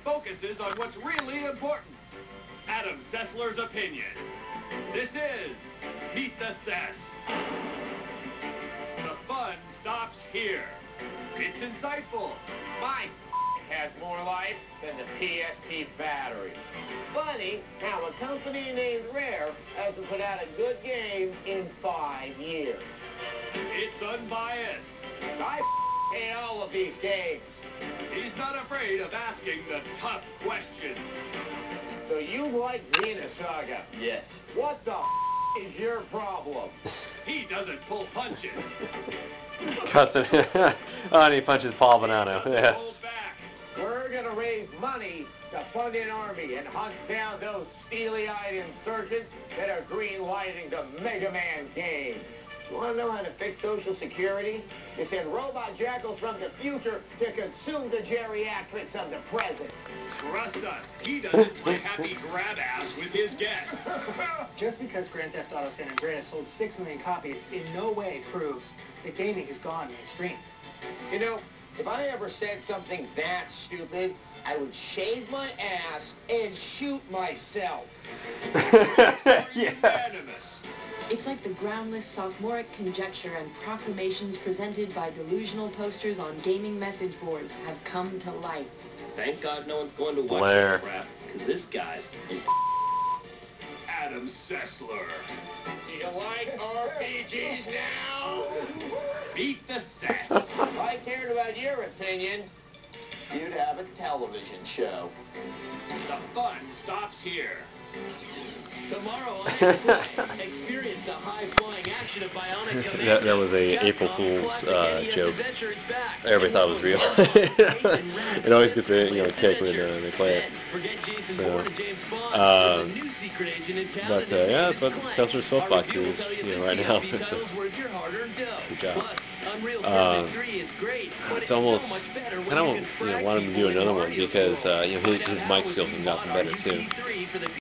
focuses on what's really important. Adam Sessler's opinion. This is Meet the Cess. The fun stops here. It's insightful. My has more life than the PSP battery. Funny how a company named Rare hasn't put out a good game in 5 years. It's unbiased. I hate all of these games. He's not afraid of asking the tough questions. So you like Xenosaga? Yes. What the is your problem? He doesn't pull punches. Cussing. Oh, and he punches Paul Bonanno. Yes. Hold back. We're gonna raise money to fund an army and hunt down those steely-eyed insurgents that are green-lighting the Mega Man games. You want to know how to fix Social Security? You send robot jackals from the future to consume the geriatrics of the present. Trust us, he doesn't play happy grab ass with his guests. Just because Grand Theft Auto San Andreas sold 6 million copies in no way proves that gaming has gone mainstream. You know, if I ever said something that stupid, I would shave my ass and shoot myself. Yeah. Unanimous. It's like the groundless sophomoric conjecture and proclamations presented by delusional posters on gaming message boards have come to life. Thank God no one's going to watch Blair. this crap, because this guy's Adam Sessler. Do you like RPGs now? Meet the Cess. If I cared about your opinion, you'd have a television show. The fun stops here. Tomorrow on X-Play, experience the high-flying action of Bionic Commando. That was a April Fool's joke. Everybody thought it was real. It always gets a kick when they play it. So, yeah, that's what Sessler's soapbox is, right now. So, good job. It's almost kind of want him to do another one because his mic skills have gotten better too.